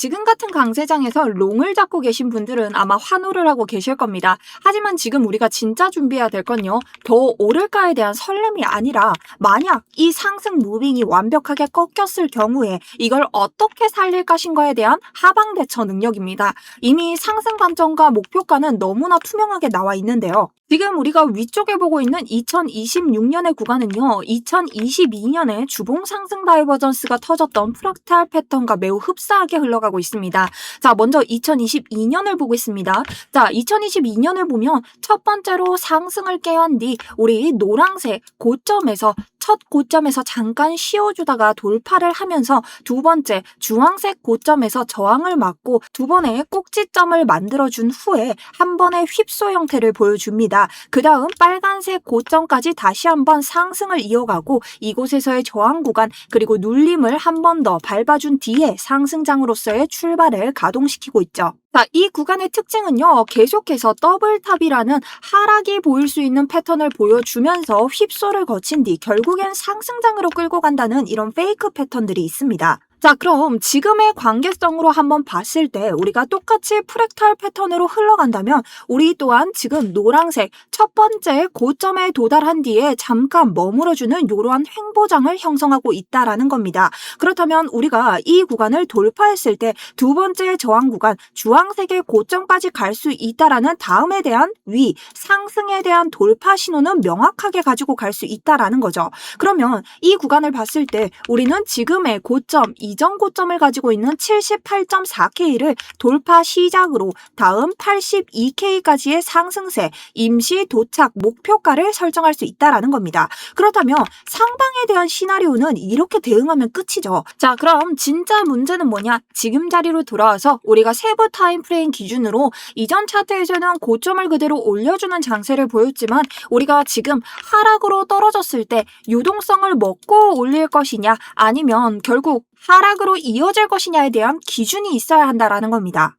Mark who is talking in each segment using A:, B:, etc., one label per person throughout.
A: 지금 같은 강세장에서 롱을 잡고 계신 분들은 아마 환호를 하고 계실 겁니다. 하지만 지금 우리가 진짜 준비해야 될 건요. 더 오를까에 대한 설렘이 아니라 만약 이 상승 무빙이 완벽하게 꺾였을 경우에 이걸 어떻게 살릴 것인가에 대한 하방 대처 능력입니다. 이미 상승 관점과 목표가는 너무나 투명하게 나와 있는데요. 지금 우리가 위쪽에 보고 있는 2026년의 구간은요. 2022년에 주봉 상승 다이버전스가 터졌던 프락탈 패턴과 매우 흡사하게 흘러가고 있습니다. 자, 먼저 2022년을 보고 있습니다. 자, 2022년을 보면 첫 번째로 상승을 깨한 뒤 우리 노란색 고점에서 첫 고점에서 잠깐 쉬어주다가 돌파를 하면서 두 번째 주황색 고점에서 저항을 맞고 두 번의 꼭지점을 만들어준 후에 한 번의 휩소 형태를 보여줍니다. 그 다음 빨간색 고점까지 다시 한번 상승을 이어가고 이곳에서의 저항 구간 그리고 눌림을 한 번 더 밟아준 뒤에 상승장으로서의 출발을 가동시키고 있죠. 자, 이 구간의 특징은요. 계속해서 더블탑이라는 하락이 보일 수 있는 패턴을 보여주면서 휩소를 거친 뒤 결국엔 상승장으로 끌고 간다는 이런 페이크 패턴들이 있습니다. 자, 그럼 지금의 관계성으로 한번 봤을 때 우리가 똑같이 프랙탈 패턴으로 흘러간다면 우리 또한 지금 노란색 첫 번째 고점에 도달한 뒤에 잠깐 머물어주는 이러한 횡보장을 형성하고 있다라는 겁니다. 그렇다면 우리가 이 구간을 돌파했을 때 두 번째 저항 구간 주황색의 고점까지 갈 수 있다라는 다음에 대한 상승에 대한 돌파 신호는 명확하게 가지고 갈 수 있다라는 거죠. 그러면 이 구간을 봤을 때 우리는 지금의 고점 이전 고점을 가지고 있는 78.4K를 돌파 시작으로 다음 82K까지의 상승세 임시 도착 목표가를 설정할 수 있다라는 겁니다. 그렇다면 상방에 대한 시나리오는 이렇게 대응하면 끝이죠. 자, 그럼 진짜 문제는 뭐냐? 지금 자리로 돌아와서 우리가 세부 타임프레임 기준으로 이전 차트에서는 고점을 그대로 올려주는 장세를 보였지만 우리가 지금 하락으로 떨어졌을 때 유동성을 먹고 올릴 것이냐 아니면 결국 하락으로 이어질 것이냐에 대한 기준이 있어야 한다라는 겁니다.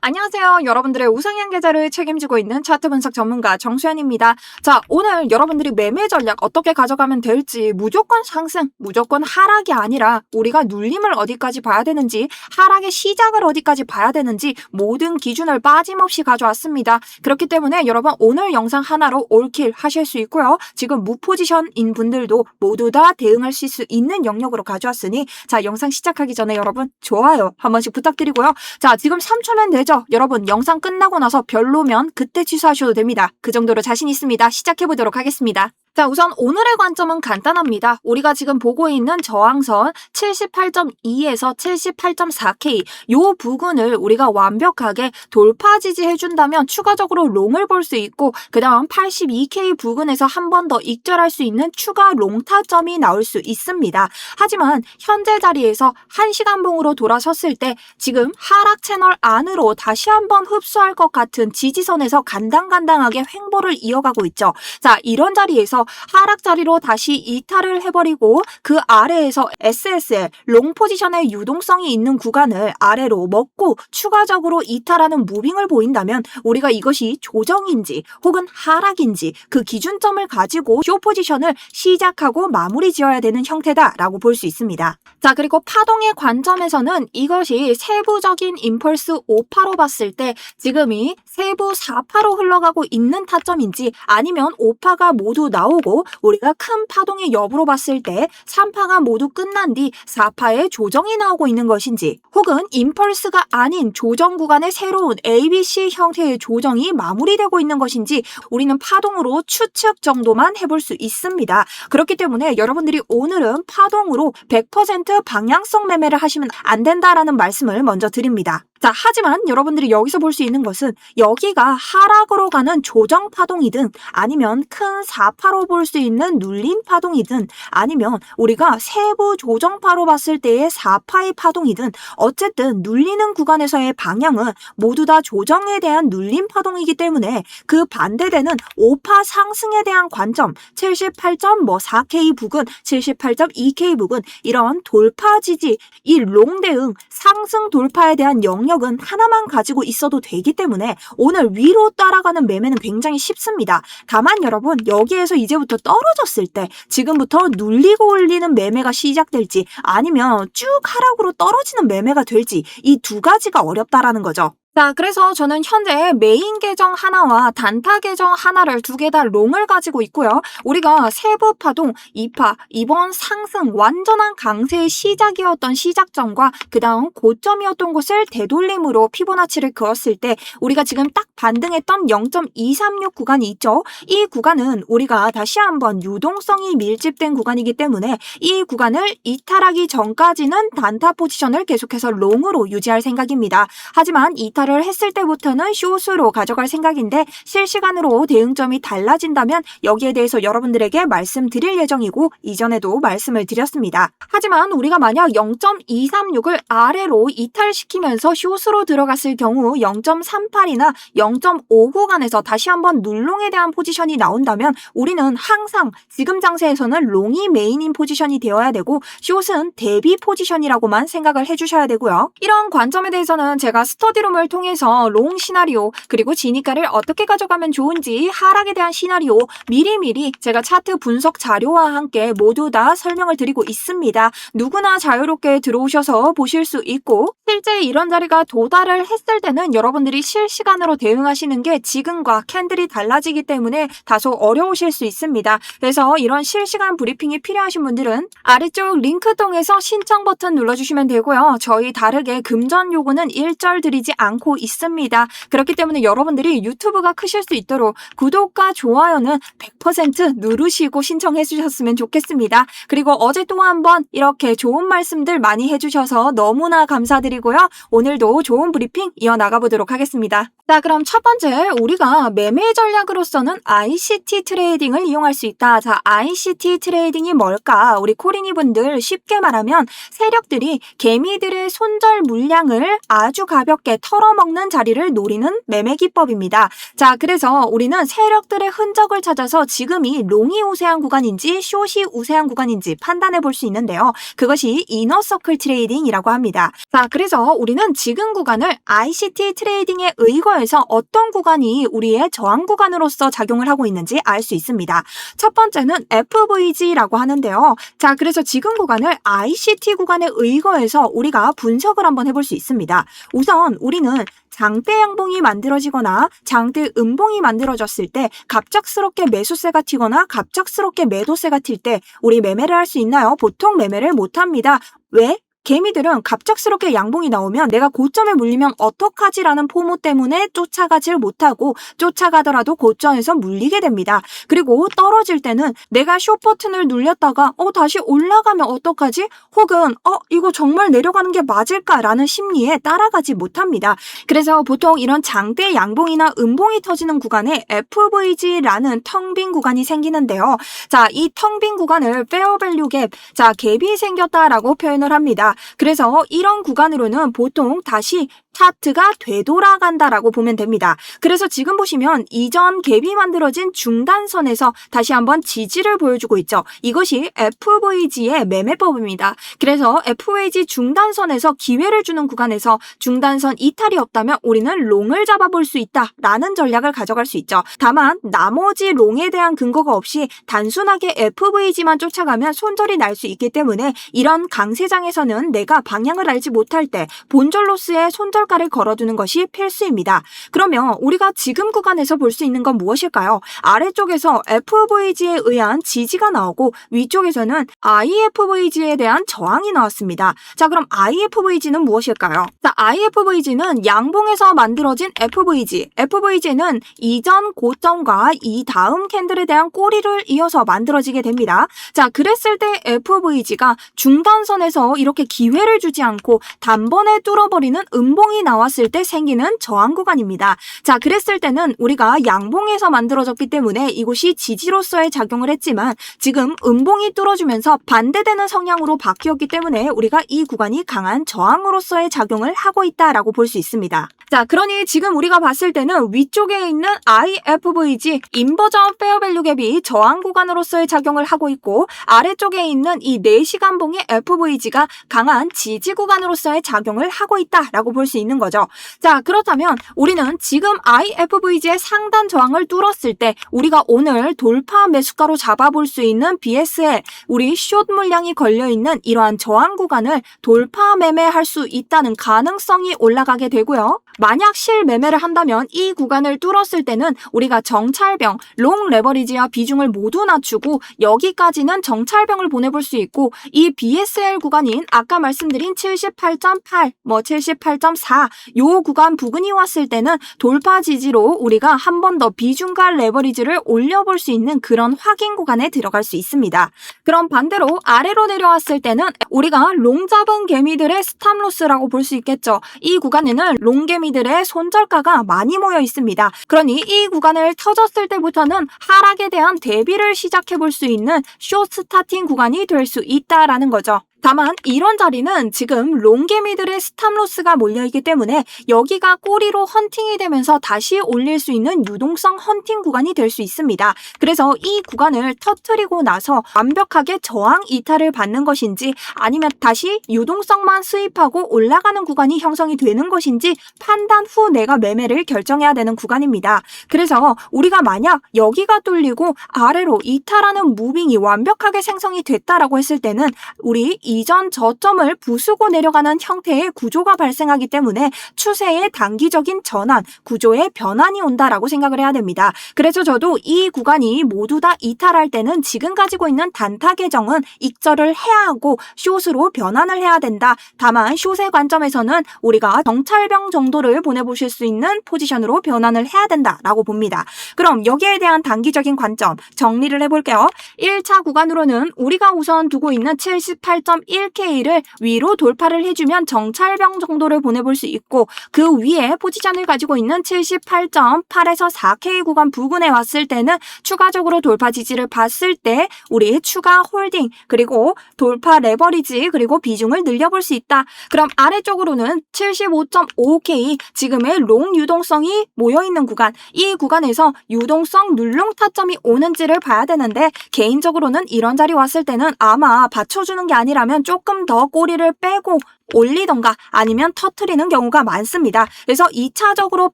A: 안녕하세요. 여러분들의 우상향 계좌를 책임지고 있는 차트 분석 전문가 정수연입니다. 자, 오늘 여러분들이 매매 전략 어떻게 가져가면 될지 무조건 상승, 무조건 하락이 아니라 우리가 눌림을 어디까지 봐야 되는지 하락의 시작을 어디까지 봐야 되는지 모든 기준을 빠짐없이 가져왔습니다. 그렇기 때문에 여러분 오늘 영상 하나로 올킬 하실 수 있고요. 지금 무포지션인 분들도 모두 다 대응하실 수 있는 영역으로 가져왔으니 자, 영상 시작하기 전에 여러분 좋아요 한 번씩 부탁드리고요. 자, 지금 3초면 되죠? 여러분 영상 끝나고 나서 별로면 그때 취소하셔도 됩니다. 그 정도로 자신 있습니다. 시작해보도록 하겠습니다. 자, 우선 오늘의 관점은 간단합니다. 우리가 지금 보고 있는 저항선 78.2에서 78.4K 요 부근을 우리가 완벽하게 돌파 지지해준다면 추가적으로 롱을 볼 수 있고 그 다음 82K 부근에서 한 번 더 익절할 수 있는 추가 롱 타점이 나올 수 있습니다. 하지만 현재 자리에서 1시간봉으로 돌아섰을 때 지금 하락 채널 안으로 다시 한번 흡수할 것 같은 지지선에서 간당간당하게 횡보를 이어가고 있죠. 자, 이런 자리에서 하락 자리로 다시 이탈을 해버리고 그 아래에서 SSL 롱 포지션의 유동성이 있는 구간을 아래로 먹고 추가적으로 이탈하는 무빙을 보인다면 우리가 이것이 조정인지 혹은 하락인지 그 기준점을 가지고 쇼 포지션을 시작하고 마무리 지어야 되는 형태다라고 볼 수 있습니다. 자, 그리고 파동의 관점에서는 이것이 세부적인 임펄스 5파로 봤을 때 지금이 세부 4파로 흘러가고 있는 타점인지 아니면 5파가 모두 나오고 우리가 큰 파동의 여부로 봤을 때 3파가 모두 끝난 뒤 4파의 조정이 나오고 있는 것인지 혹은 임펄스가 아닌 조정 구간의 새로운 ABC 형태의 조정이 마무리되고 있는 것인지 우리는 파동으로 추측 정도만 해볼 수 있습니다. 그렇기 때문에 여러분들이 오늘은 파동으로 100% 방향성 매매를 하시면 안 된다라는 말씀을 먼저 드립니다. 자, 하지만 여러분들이 여기서 볼 수 있는 것은 여기가 하락으로 가는 조정 파동이든 아니면 큰 4파로 볼 수 있는 눌림 파동이든 아니면 우리가 세부 조정파로 봤을 때의 4파의 파동이든 어쨌든 눌리는 구간에서의 방향은 모두 다 조정에 대한 눌림 파동이기 때문에 그 반대되는 5파 상승에 대한 관점 78.4K 부근, 78.2K 부근 이런 돌파 지지, 이 롱 대응, 상승 돌파에 대한 영역 능력은 하나만 가지고 있어도 되기 때문에 오늘 위로 따라가는 매매는 굉장히 쉽습니다. 다만 여러분, 여기에서 이제부터 떨어졌을 때 지금부터 눌리고 올리는 매매가 시작될지 아니면 쭉 하락으로 떨어지는 매매가 될지 이 두 가지가 어렵다라는 거죠. 자, 그래서 저는 현재 메인 계정 하나와 단타 계정 하나를 두 개 다 롱을 가지고 있고요. 우리가 세부 파동 2파, 이번 상승 완전한 강세의 시작이었던 시작점과 그 다음 고점이었던 곳을 되돌림으로 피보나치를 그었을 때 우리가 지금 딱 반등했던 0.236 구간이 있죠. 이 구간은 우리가 다시 한번 유동성이 밀집된 구간이기 때문에 이 구간을 이탈하기 전까지는 단타 포지션을 계속해서 롱으로 유지할 생각입니다. 하지만 이탈 를 했을 때부터는 숏으로 가져갈 생각인데 실시간으로 대응점이 달라진다면 여기에 대해서 여러분들에게 말씀드릴 예정이고 이전에도 말씀을 드렸습니다. 하지만 우리가 만약 0.236을 아래로 이탈시키면서 숏으로 들어갔을 경우 0.38이나 0.5 구간에서 다시 한번 눌롱에 대한 포지션이 나온다면 우리는 항상 지금 장세에서는 롱이 메인인 포지션이 되어야 되고 숏은 대비 포지션이라고만 생각을 해주셔야 되고요. 이런 관점에 대해서는 제가 스터디룸을 통해서 롱 시나리오 그리고 진입가를 어떻게 가져가면 좋은지 하락에 대한 시나리오 미리미리 제가 차트 분석 자료와 함께 모두 다 설명을 드리고 있습니다. 누구나 자유롭게 들어오셔서 보실 수 있고 실제 이런 자리가 도달을 했을 때는 여러분들이 실시간으로 대응하시는 게 지금과 캔들이 달라지기 때문에 다소 어려우실 수 있습니다. 그래서 이런 실시간 브리핑이 필요하신 분들은 아래쪽 링크 통해서 신청 버튼 눌러주시면 되고요. 저희 다르게 금전 요구는 일절 드리지 않고 있습니다. 그렇기 때문에 여러분들이 유튜브가 크실 수 있도록 구독과 좋아요는 100% 누르시고 신청해 주셨으면 좋겠습니다. 그리고 어제 또 한번 이렇게 좋은 말씀들 많이 해주셔서 너무나 감사드리고요. 오늘도 좋은 브리핑 이어나가 보도록 하겠습니다. 자, 그럼 첫 번째 우리가 매매 전략으로서는 ICT 트레이딩을 이용할 수 있다. 자, ICT 트레이딩이 뭘까? 우리 코린이 분들 쉽게 말하면 세력들이 개미들의 손절 물량을 아주 가볍게 털어먹는 자리를 노리는 매매 기법입니다. 자, 그래서 우리는 세력들의 흔적을 찾아서 지금이 롱이 우세한 구간인지 숏이 우세한 구간인지 판단해 볼 수 있는데요. 그것이 이너서클 트레이딩이라고 합니다. 자, 그래서 우리는 지금 구간을 ICT 트레이딩에 의거해서 어떤 구간이 우리의 저항 구간으로서 작용을 하고 있는지 알 수 있습니다. 첫 번째는 FVG라고 하는데요. 자, 그래서 지금 구간을 ICT 구간에 의거해서 우리가 분석을 한번 해볼 수 있습니다. 우선 우리는 장대 양봉이 만들어지거나 장대 음봉이 만들어졌을 때 갑작스럽게 매수세가 튀거나 갑작스럽게 매도세가 튈 때 우리 매매를 할 수 있나요? 보통 매매를 못합니다. 왜? 개미들은 갑작스럽게 양봉이 나오면 내가 고점에 물리면 어떡하지라는 포모 때문에 쫓아가질 못하고 쫓아가더라도 고점에서 물리게 됩니다. 그리고 떨어질 때는 내가 숏 버튼을 눌렸다가 다시 올라가면 어떡하지? 혹은 이거 정말 내려가는 게 맞을까라는 심리에 따라가지 못합니다. 그래서 보통 이런 장대 양봉이나 음봉이 터지는 구간에 FVG라는 텅 빈 구간이 생기는데요. 자, 이 텅 빈 구간을 페어밸류 갭, 자, 갭이 생겼다라고 표현을 합니다. 그래서 이런 구간으로는 보통 다시 차트가 되돌아간다라고 보면 됩니다. 그래서 지금 보시면 이전 갭이 만들어진 중단선에서 다시 한번 지지를 보여주고 있죠. 이것이 FVG의 매매법입니다. 그래서 FVG 중단선에서 기회를 주는 구간에서 중단선 이탈이 없다면 우리는 롱을 잡아볼 수 있다라는 전략을 가져갈 수 있죠. 다만 나머지 롱에 대한 근거가 없이 단순하게 FVG만 쫓아가면 손절이 날 수 있기 때문에 이런 강세장에서는 내가 방향을 알지 못할 때 본절 로스의 손절가를 걸어두는 것이 필수입니다. 그러면 우리가 지금 구간에서 볼 수 있는 건 무엇일까요? 아래쪽에서 FVG에 의한 지지가 나오고 위쪽에서는 IFVG에 대한 저항이 나왔습니다. 자, 그럼 IFVG는 무엇일까요? 자, IFVG는 양봉에서 만들어진 FVG. FVG는 이전 고점과 이 다음 캔들에 대한 꼬리를 이어서 만들어지게 됩니다. 자, 그랬을 때 FVG가 중단선에서 이렇게 기회를 주지 않고 단번에 뚫어버리는 음봉이 나왔을 때 생기는 저항 구간입니다. 자, 그랬을 때는 우리가 양봉에서 만들어졌기 때문에 이곳이 지지로서의 작용을 했지만 지금 음봉이 뚫어주면서 반대되는 성향으로 바뀌었기 때문에 우리가 이 구간이 강한 저항으로서의 작용을 하고 있다라고 볼 수 있습니다. 자, 그러니 지금 우리가 봤을 때는 위쪽에 있는 IFVG 인버전 페어밸류 갭이 저항 구간으로서의 작용을 하고 있고 아래쪽에 있는 이 4시간봉의 FVG가 강한 강한 지지 구간으로서의 작용을 하고 있다라고 볼 수 있는 거죠. 자, 그렇다면 우리는 지금 IFVG의 상단 저항을 뚫었을 때 우리가 오늘 돌파 매수가로 잡아볼 수 있는 BSL, 우리 숏 물량이 걸려있는 이러한 저항 구간을 돌파 매매할 수 있다는 가능성이 올라가게 되고요. 만약 실매매를 한다면 이 구간을 뚫었을 때는 우리가 정찰병, 롱 레버리지와 비중을 모두 낮추고 여기까지는 정찰병을 보내볼 수 있고 이 BSL 구간인 아까 말씀드린 78.8, 78.4 요 구간 부근이 왔을 때는 돌파 지지로 우리가 한 번 더 비중과 레버리지를 올려볼 수 있는 그런 확인 구간에 들어갈 수 있습니다. 그럼 반대로 아래로 내려왔을 때는 우리가 롱 잡은 개미들의 스탑로스라고 볼 수 있겠죠. 이 구간에는 롱 개미들의 손절가가 많이 모여 있습니다. 그러니 이 구간을 터졌을 때부터는 하락에 대한 대비를 시작해 볼 수 있는 숏 스타팅 구간이 될 수 있다라는 거죠. 다만 이런 자리는 지금 롱개미들의 스탑로스가 몰려있기 때문에 여기가 꼬리로 헌팅이 되면서 다시 올릴 수 있는 유동성 헌팅 구간이 될 수 있습니다. 그래서 이 구간을 터뜨리고 나서 완벽하게 저항 이탈을 받는 것인지 아니면 다시 유동성만 수입하고 올라가는 구간이 형성이 되는 것인지 판단 후 내가 매매를 결정해야 되는 구간입니다. 그래서 우리가 만약 여기가 뚫리고 아래로 이탈하는 무빙이 완벽하게 생성이 됐다라고 했을 때는 우리 이전 저점을 부수고 내려가는 형태의 구조가 발생하기 때문에 추세의 단기적인 전환, 구조의 변환이 온다라고 생각을 해야 됩니다. 그래서 저도 이 구간이 모두 다 이탈할 때는 지금 가지고 있는 단타 계정은 익절을 해야 하고 숏으로 변환을 해야 된다. 다만 숏의 관점에서는 우리가 정찰병 정도를 보내보실 수 있는 포지션으로 변환을 해야 된다라고 봅니다. 그럼 여기에 대한 단기적인 관점 정리를 해볼게요. 1차 구간으로는 우리가 우선 두고 있는 78.1K를 위로 돌파를 해주면 정찰병 정도를 보내볼 수 있고 그 위에 포지션을 가지고 있는 78.8에서 4K 구간 부근에 왔을 때는 추가적으로 돌파 지지를 봤을 때 우리 추가 홀딩 그리고 돌파 레버리지 그리고 비중을 늘려볼 수 있다. 그럼 아래쪽으로는 75.5K 지금의 롱 유동성이 모여있는 구간 이 구간에서 유동성 눌롱 타점이 오는지를 봐야 되는데 개인적으로는 이런 자리 왔을 때는 아마 받쳐주는 게 아니라면 조금 더 꼬리를 빼고 올리던가 아니면 터트리는 경우가 많습니다. 그래서 2차적으로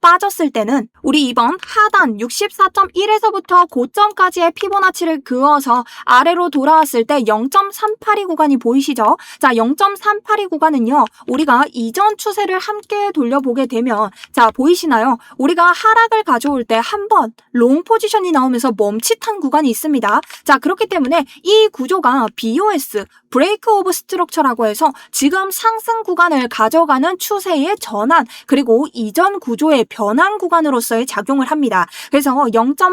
A: 빠졌을 때는 우리 이번 하단 64.1에서부터 고점까지의 피보나치를 그어서 아래로 돌아왔을 때 0.382 구간이 보이시죠? 자, 0.382 구간은요. 우리가 이전 추세를 함께 돌려보게 되면 자, 보이시나요? 우리가 하락을 가져올 때 한 번 롱 포지션이 나오면서 멈칫한 구간이 있습니다. 자, 그렇기 때문에 이 구조가 BOS 브레이크 오브 스트럭처라고 해서 지금 상승 구간을 가져가는 추세의 전환 그리고 이전 구조의 변환 구간으로서의 작용을 합니다. 그래서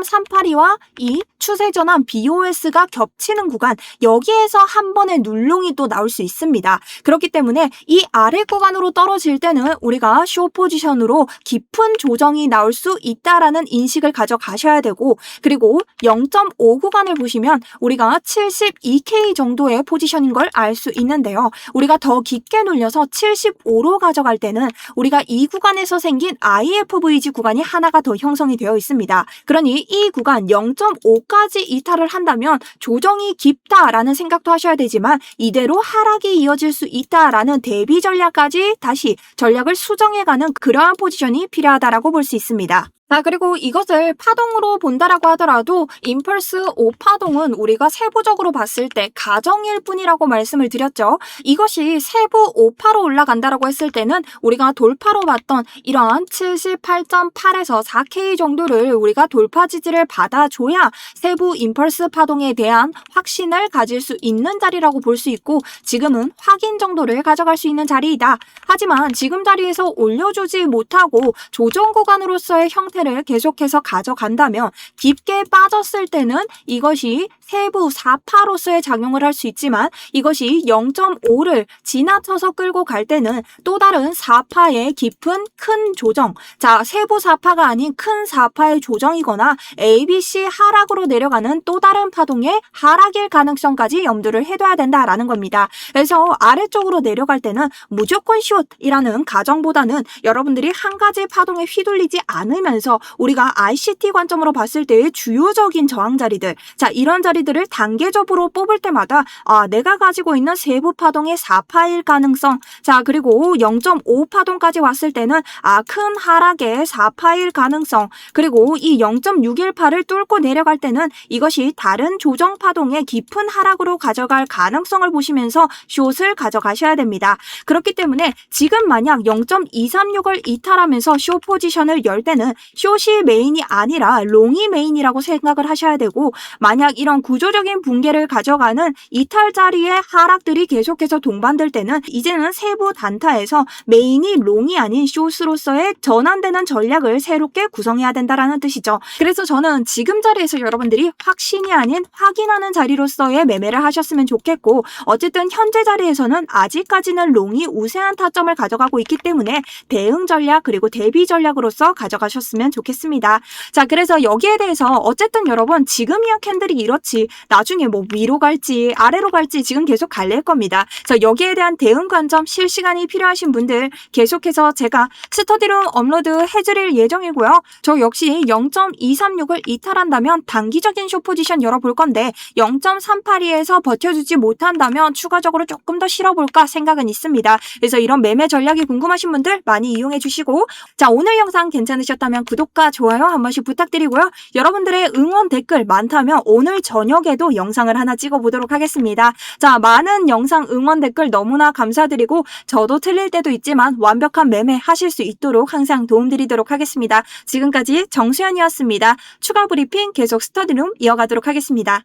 A: 0.382와 이 추세 전환 BOS가 겹치는 구간 여기에서 한 번의 눌롱이 또 나올 수 있습니다. 그렇기 때문에 이 아래 구간으로 떨어질 때는 우리가 숏 포지션으로 깊은 조정이 나올 수 있다라는 인식을 가져가셔야 되고 그리고 0.5 구간을 보시면 우리가 72K 정도의 포지션인 걸 알 수 있는데요. 우리가 더 깊게 눌려서 75로 가져갈 때는 우리가 이 구간에서 생긴 IFVG 구간이 하나가 더 형성이 되어 있습니다. 그러니 이 구간 0.5까지 이탈을 한다면 조정이 깊다라는 생각도 하셔야 되지만 이대로 하락이 이어질 수 있다라는 대비 전략까지 다시 전략을 수정해가는 그러한 포지션이 필요하다라고 볼 수 있습니다. 자, 그리고 이것을 파동으로 본다라고 하더라도 임펄스 5파동은 우리가 세부적으로 봤을 때 가정일 뿐이라고 말씀을 드렸죠. 이것이 세부 5파로 올라간다라고 했을 때는 우리가 돌파로 봤던 이러한 78.8에서 4K 정도를 우리가 돌파 지지를 받아줘야 세부 임펄스 파동에 대한 확신을 가질 수 있는 자리라고 볼 수 있고 지금은 확인 정도를 가져갈 수 있는 자리이다. 하지만 지금 자리에서 올려주지 못하고 조정 구간으로서의 형태를 계속해서 가져간다면 깊게 빠졌을 때는 이것이 세부 4파로서의 작용을 할 수 있지만 이것이 0.5를 지나쳐서 끌고 갈 때는 또 다른 4파의 깊은 큰 조정 자 세부 4파가 아닌 큰 4파의 조정이거나 ABC 하락으로 내려가는 또 다른 파동의 하락일 가능성까지 염두를 해둬야 된다라는 겁니다. 그래서 아래쪽으로 내려갈 때는 무조건 숏이라는 가정보다는 여러분들이 한 가지 파동에 휘둘리지 않으면서 중에서 우리가 ICT 관점으로 봤을 때의 주요적인 저항 자리들, 자, 이런 자리들을 단계적으로 뽑을 때마다 내가 가지고 있는 세부 파동의 4파일 가능성, 자, 그리고 0.5 파동까지 왔을 때는 큰 하락의 4파일 가능성, 그리고 이 0.618을 뚫고 내려갈 때는 이것이 다른 조정 파동의 깊은 하락으로 가져갈 가능성을 보시면서 숏을 가져가셔야 됩니다. 그렇기 때문에 지금 만약 0.236을 이탈하면서 숏 포지션을 열 때는 숏이 메인이 아니라 롱이 메인이라고 생각을 하셔야 되고, 만약 이런 구조적인 붕괴를 가져가는 이탈 자리의 하락들이 계속해서 동반될 때는 이제는 세부 단타에서 메인이 롱이 아닌 숏으로서의 전환되는 전략을 새롭게 구성해야 된다라는 뜻이죠. 그래서 저는 지금 자리에서 여러분들이 확신이 아닌 확인하는 자리로서의 매매를 하셨으면 좋겠고, 어쨌든 현재 자리에서는 아직까지는 롱이 우세한 타점을 가져가고 있기 때문에 대응 전략 그리고 대비 전략으로서 가져가셨으면 좋겠습니다. 자, 그래서 여기에 대해서 어쨌든 여러분 지금이야 캔들이 이렇지 나중에 뭐 위로 갈지 아래로 갈지 지금 계속 갈릴 겁니다. 자, 여기에 대한 대응 관점 실시간이 필요하신 분들 계속해서 제가 스터디룸 업로드 해드릴 예정이고요. 저 역시 0.236을 이탈한다면 단기적인 숏 포지션 열어볼 건데 0.382에서 버텨주지 못한다면 추가적으로 조금 더 실어볼까 생각은 있습니다. 그래서 이런 매매 전략이 궁금하신 분들 많이 이용해 주시고, 자, 오늘 영상 괜찮으셨다면 구독과 좋아요 한 번씩 부탁드리고요. 여러분들의 응원 댓글 많다면 오늘 저녁에도 영상을 하나 찍어보도록 하겠습니다. 자, 많은 영상 응원 댓글 너무나 감사드리고 저도 틀릴 때도 있지만 완벽한 매매 하실 수 있도록 항상 도움드리도록 하겠습니다. 지금까지 정수연이었습니다. 추가 브리핑 계속 스터디룸 이어가도록 하겠습니다.